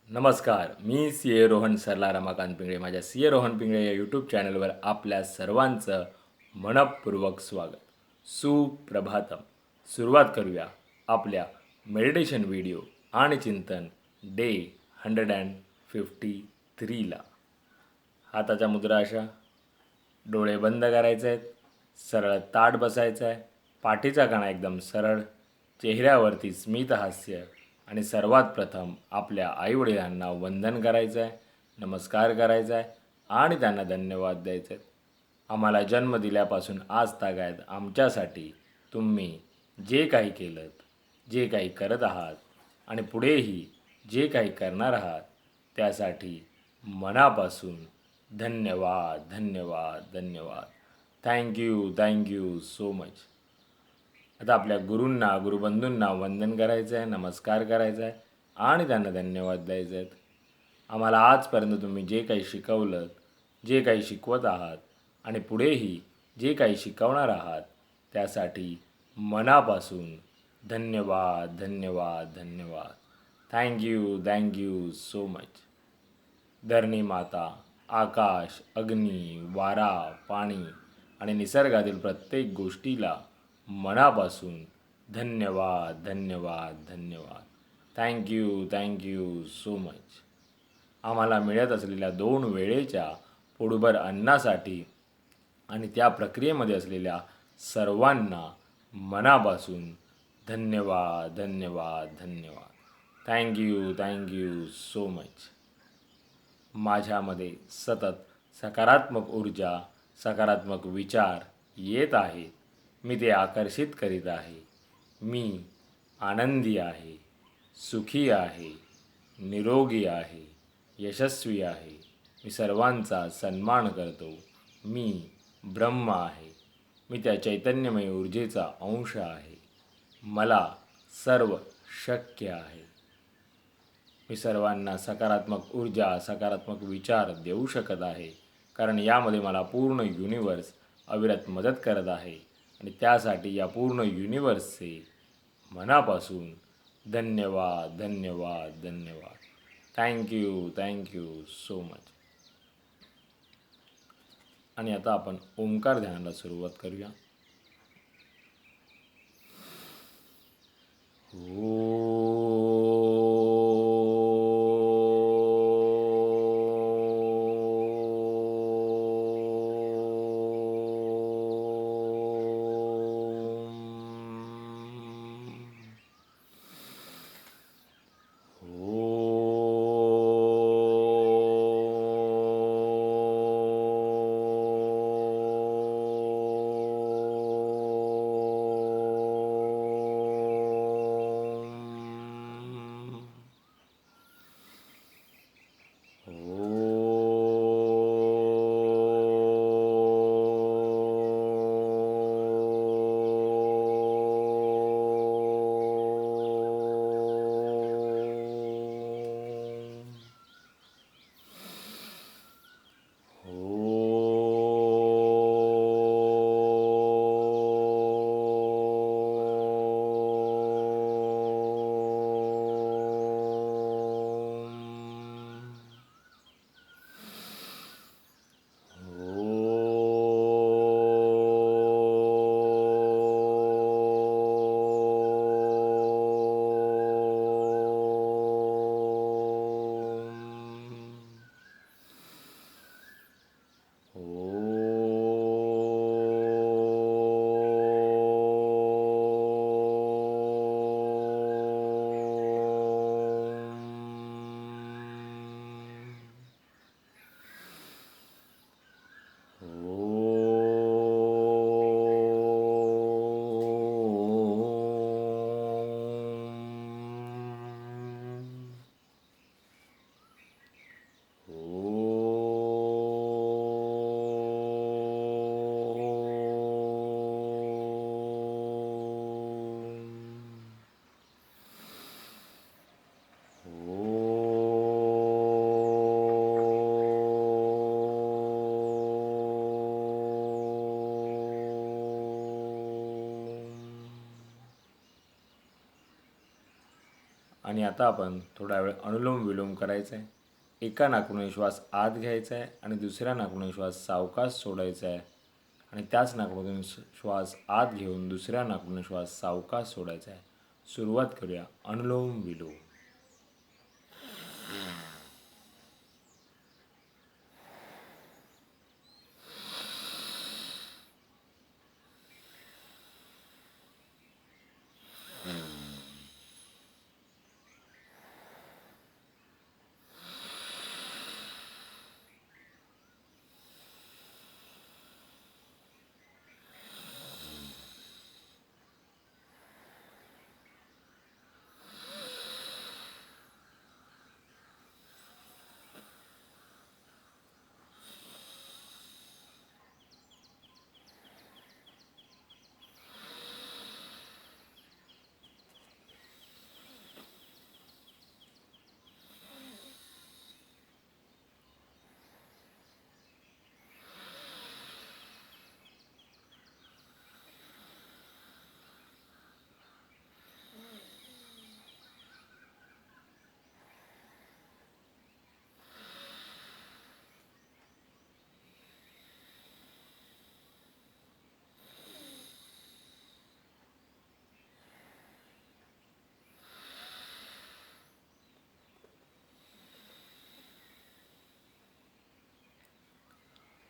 नमस्कार. मी सी. ए. रोहन सरला रमाकांत पिंगळे. माझ्या सी. ए. रोहन पिंगळे या यूट्यूब चॅनलवर आपल्या सर्वांचं मनःपूर्वक स्वागत. सुप्रभातम. सुरुवात करूया आपल्या मेडिटेशन व्हिडिओ आणि चिंतन डे 153ला. हाताच्या मुद्रा अशा, डोळे बंद करायचे आहेत, सरळ ताठ बसायचं आहे, पाठीचा कणा एकदम सरळ, चेहऱ्यावरती स्मित हास्य आणि सर्वात प्रथम आपल्या आईवडिलांना वंदन करायचं आहे, नमस्कार करायचा आहे आणि त्यांना धन्यवाद द्यायचे आहेत. आम्हाला जन्म दिल्यापासून आज तागायत आमच्यासाठी तुम्ही जे काही केलं, जे काही करत आहात आणि पुढेही जे काही करणार आहात त्यासाठी मनापासून धन्यवाद धन्यवाद धन्यवाद. Thank you so much. आता आपल्या गुरूंना गुरुबंधूंना वंदन करायचं आहे, नमस्कार करायचा आहे आणि त्यांना धन्यवाद द्यायचे आहेत. आम्हाला आजपर्यंत तुम्ही जे काही शिकवलं, जे काही शिकवत आहात आणि पुढेही जे काही शिकवणार आहात त्यासाठी मनापासून धन्यवाद धन्यवाद धन्यवाद. Thank you so much. धरणी माता, आकाश, अग्नी, वारा, पाणी आणि निसर्गातील प्रत्येक गोष्टीला मनापासून धन्यवाद धन्यवाद धन्यवाद. Thank you so much. आम्हाला मिळत असलेल्या 2 वेळेच्या पोटभर अन्नासाठी आणि त्या प्रक्रियेमध्ये असलेल्या सर्वांना मनापासून धन्यवाद धन्यवाद धन्यवाद. Thank you so much. माझ्यामध्ये सतत सकारात्मक ऊर्जा, सकारात्मक विचार येत आहेत. मी ते आकर्षित करीत आहे. मी आनंदी आहे, सुखी आहे, निरोगी आहे, यशस्वी आहे. मी सर्वांचा सन्मान करतो. मी ब्रह्म आहे. मी त्या चैतन्यमय ऊर्जेचा अंश आहे. मला सर्व शक्य आहे. मी सर्वांना सकारात्मक ऊर्जा, सकारात्मक विचार देऊ शकत आहे, कारण यामध्ये मला पूर्ण युनिवर्स अविरत मदत करत आहे आणि त्यासाठी या पूर्ण युनिवर्सचे मनापासून धन्यवाद धन्यवाद धन्यवाद. Thank you so much. आणि आता आपण ओंकार ध्यानाला सुरुवात करूया. आणि आता आपण थोडा वेळ अनुलोम विलोम करायचा आहे. एका नाकून श्वास आत घ्यायचा आहे आणि दुसऱ्या नाकून श्वास सावकाश सोडायचा आहे आणि त्याच नाकून श्वास आत घेऊन दुसऱ्या नाकून श्वास सावकाश सोडायचा आहे. सुरुवात करूया अनुलोम विलोम.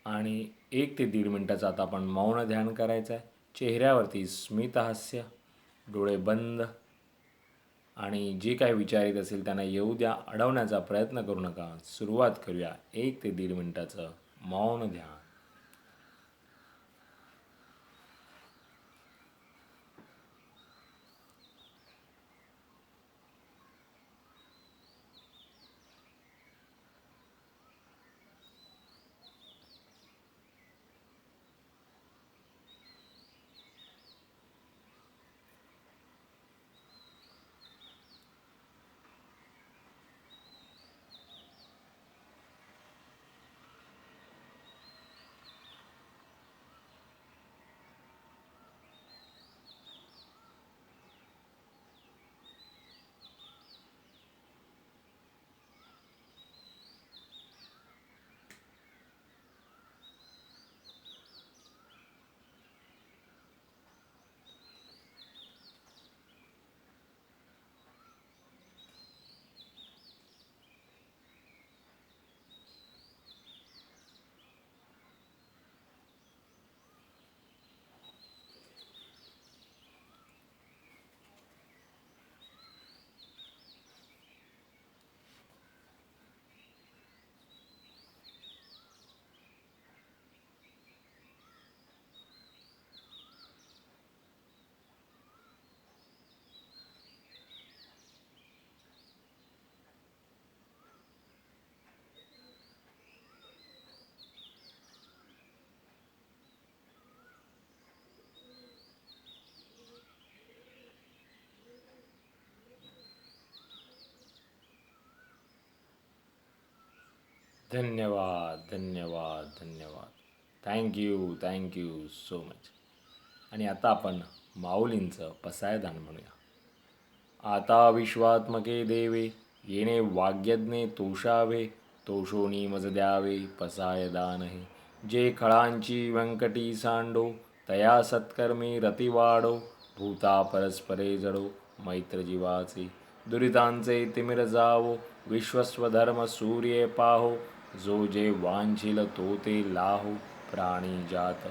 आणि 1 ते 1.5 मिनटाचं आता आपण मौन ध्यान करायचं आहे. चेहऱ्यावरती स्मितहास्य, डोळे बंद आणि जे काही विचार येत असेल त्यांना येऊ द्या. अडवण्याचा प्रयत्न करू नका. सुरुवात करूया 1 ते 1.5 मिनटाचं मौन ध्यान. धन्यवाद धन्यवाद धन्यवाद. Thank you so much. आणि आता आपण माऊलींचं पसायदान म्हणूया. आता विश्वात्मके देवे येणे वाग्यज्ञे तोषावे, तोषोनी मज द्यावे पसायदान हे. जे खळांची व्यंकटी सांडो, तया सत्कर्मी रती वाढो. भूता परस्परे जडो, मैत्र जीवाचे दुरितांचे तिमिर जावो. विश्वस्वधर्म सूर्ये पाहो, जो जे वांछिल तो ते लाहो. प्राणी जात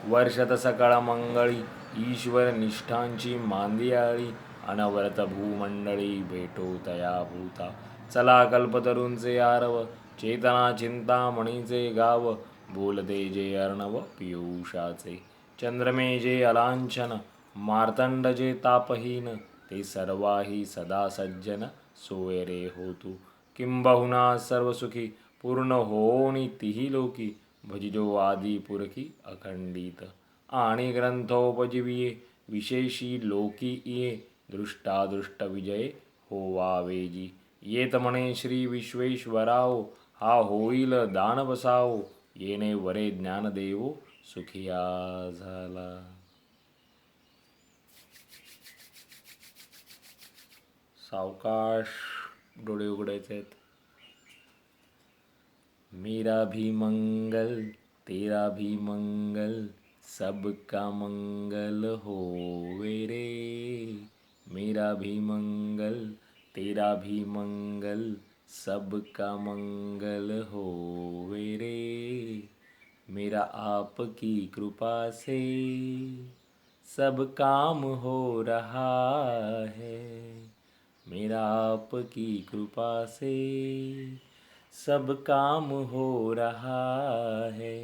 वर्षत सकळ मंगळी, ईश्वर निष्ठांची मांदियाळी. अनवरत भूमंडळी भेटो तया भूता. चला कल्पतरूंचे आरव, चेतना चिंतामणीचे गाव. बोलते जे अर्णव पियुषाचे, चंद्रमे जे अलांछन. मार्तंड जे तापहीन, ते सर्वाही सदा सज्जन. सोय रे होतू किंबहुना सर्वसुखी, पूर्ण होनी तिही लोकी. भजिजो आदि पुरखी अखंडित, आणि ग्रंथोपजीविये. विशेषी लोकी इये, दृष्टादृष्ट विजये होवावेजी. येत म्हणे श्री विश्वेश्वराओ, हा होईल दान बसावो. येणे वरे ज्ञानदेवो, सुखिया झाला. सावकाश डोळे उघडायचे आहेत. मेरा भी मंगल तेरा भी मंगल सबका मंगल होवे रे. मेरा भी मंगल तेरा भी मंगल सबका मंगल होवे रे. मेरा आपकी कृपा से सब काम हो रहा है. मेरा आपकी कृपा से सब काम हो रहा है.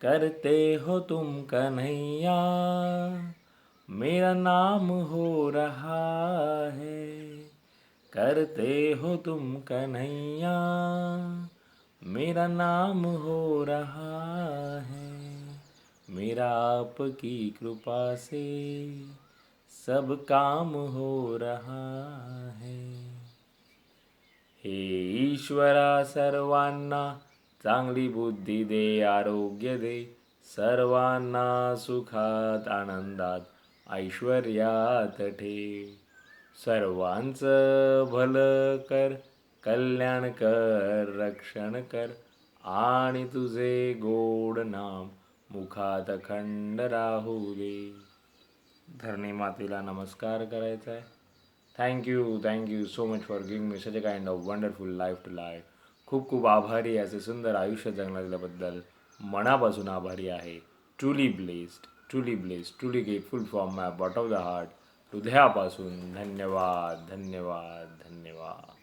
करते हो तुम कन्हैया मेरा नाम हो रहा है. करते हो तुम कन्हैया मेरा नाम हो रहा है. मेरा आपकी कृपा से सब काम हो रहा है. हे ईश्वरा सर्वांना चांगली बुद्धी दे, आरोग्य दे. सर्वांना सुखात आनंदात ऐश्वर्यात ठेव. सर्वांचं भलं कर, कल्याण कर, रक्षण कर आणि तुझे गोड नाम मुखात अखंड राहू दे. धरणी मातेला नमस्कार करायचा आहे. Thank you so much for giving me such a kind of wonderful life to life. खूप खूप आभारी आहे असे सुंदर आयुष्य जगण्यात दिल्याबद्दल. मनापासून आभारी आहे. Truly blessed, truly grateful from my bottom of the heart. हृदयापासून धन्यवाद धन्यवाद धन्यवाद.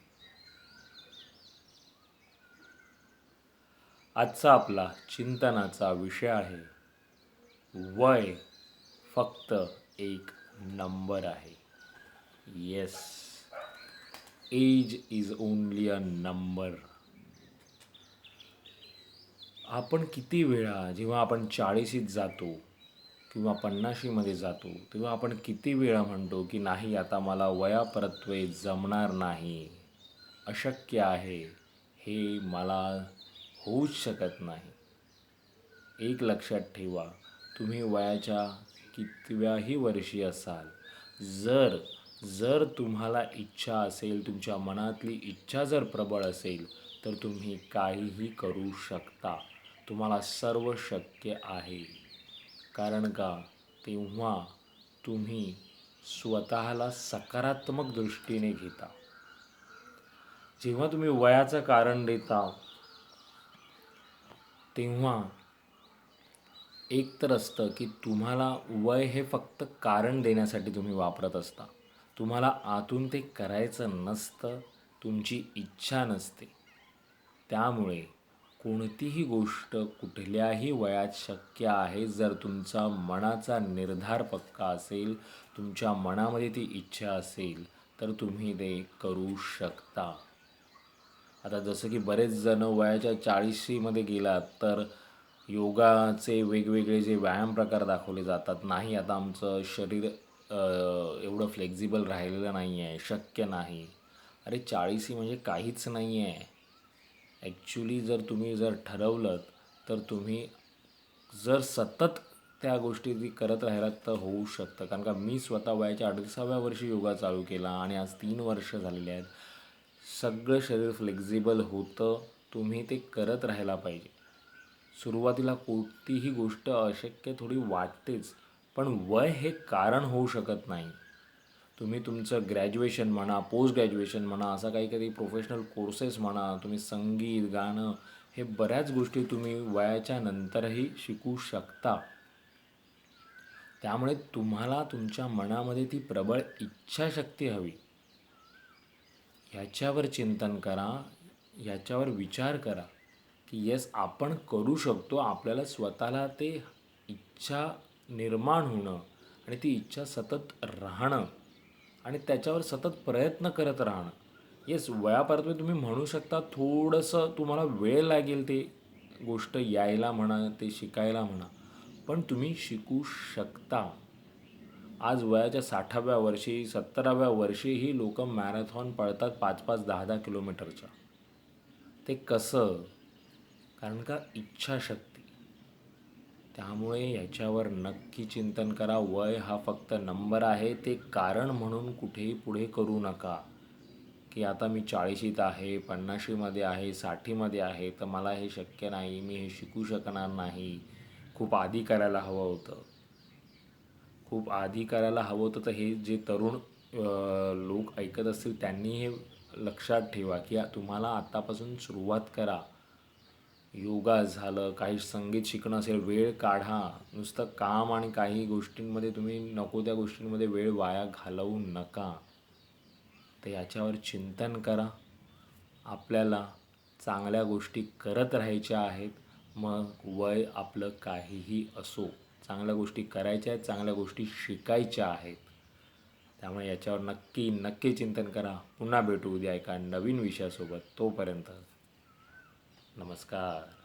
आजचा आपला चिंतनाचा विषय आहे, वय फक्त एक नंबर आहे. Yes, age is only a number. आपण किती वेळा जेव्हा आपण 40शीत जातो किंवा 50शीमध्ये जातो तेव्हा आपण किती वेळा म्हणतो की नाही, आता मला वयापरत्वे जमणार नाही, अशक्य आहे, हे मला होऊच शकत नाही. एक लक्षात ठेवा, तुम्ही वयाच्या कितव्याही वर्षी असाल, जर तुम्हाला इच्छा असेल, तुमच्या मनातली इच्छा जर प्रबळ असेल तर तुम्ही काहीही करू शकता. तुम्हाला सर्व शक्य आहे. कारण का, तेव्हा तुम्ही स्वतःला सकारात्मक दृष्टीने घेता. जेव्हा तुम्ही वयाचं कारण देता तेव्हा एक तर असतं की तुम्हाला वय हे फक्त कारण देण्यासाठी तुम्ही वापरत असता. तुम्हाला आतून ते करायचं नसतं, तुमची इच्छा नसते. त्यामुळे कोणतीही गोष्ट कुठल्याही वयात शक्य आहे जर तुमचा मनाचा निर्धार पक्का असेल, तुमच्या मनामध्ये ती इच्छा असेल तर तुम्ही ते करू शकता. आता जसं की बरेच जण वयाच्या 40शीमध्ये गेलात तर योगाचे वेगवेगळे जे व्यायाम प्रकार दाखवले जातात. नाही, आता आमचं शरीर एवढं फ्लेक्झिबल राहिलेलं नाही आहे, शक्य नाही. अरे 40शी म्हणजे काहीच नाही आहे. ॲक्च्युली जर तुम्ही ठरवलं तर तुम्ही जर सतत त्या गोष्टी करत राहिलात तर होऊ शकतं. कारण का मी स्वतः वयाच्या 38व्या वर्षी योगा चालू केला आणि आज 3 वर्ष झालेले आहेत. सगळं शरीर फ्लेक्झिबल होतं. तुम्ही ते करत राहायला पाहिजे. सुरुवातीला कोणतीही गोष्ट अशक्य थोडी वाटतेच, पण वय हे कारण होऊ शकत नाही. तुम्ही तुमचं ग्रॅज्युएशन म्हणा, पोस्ट ग्रॅज्युएशन म्हणा, असा काही प्रोफेशनल कोर्सेस म्हणा, तुम्ही संगीत, गाणं, हे बऱ्याच गोष्टी तुम्ही वयाच्या नंतरही शिकू शकता. त्यामुळे तुम्हाला तुमच्या मनामध्ये ती प्रबळ इच्छाशक्ती हवी. ह्याच्यावर चिंतन करा, ह्याच्यावर विचार करा की येस, आपण करू शकतो. आपल्याला स्वतःला ते इच्छा निर्माण होणं आणि ती इच्छा सतत राहणं आणि त्याच्यावर सतत प्रयत्न करत राहणं. येस, वयापरत्वे तुम्ही म्हणू शकता थोडंसं तुम्हाला वेळ लागेल ते गोष्ट यायला म्हणा, ते शिकायला म्हणा, पण तुम्ही शिकू शकता. आज वयाच्या 60व्या वर्षी, 70व्या वर्षीही लोक मॅरेथॉन पळतात 5-5, 10-10 किलोमीटरच्या. ते कसं? कारण का इच्छाशक्ती. त्यामुळे याच्यावर नक्की चिंतन करा. वय हा फक्त नंबर आहे, ते कारण म्हणून कुठेही पुढे करू नका की आता मी 40शीत आहे, 50शीमध्ये आहे, 60मध्ये आहे, तर मला हे शक्य नाही, मी हे शिकू शकणार नाही, खूप आधी करायला हवं होतं. खूप आधी करायला हवं होतं. तर हे जे तरुण लोक ऐकत असतील त्यांनी हे लक्षात ठेवा की तुम्हाला आत्तापासून सुरुवात करा. योगा झालं, काही संगीत शिकणं असेल, वेळ काढा. नुसतं काम आणि काही गोष्टींमध्ये तुम्ही नको त्या गोष्टींमध्ये वेळ वाया घालवू नका. तर याच्यावर चिंतन करा. आपल्याला चांगल्या गोष्टी करत राहायच्या आहेत. मग वय आपलं काहीही असो, चांगल्या गोष्टी करायच्या आहेत, चांगल्या गोष्टी शिकायच्या आहेत. त्यामुळे याच्यावर नक्की नक्की चिंतन करा. पुन्हा भेटू उद्या एका नवीन विषयासोबत. तोपर्यंत नमस्कार.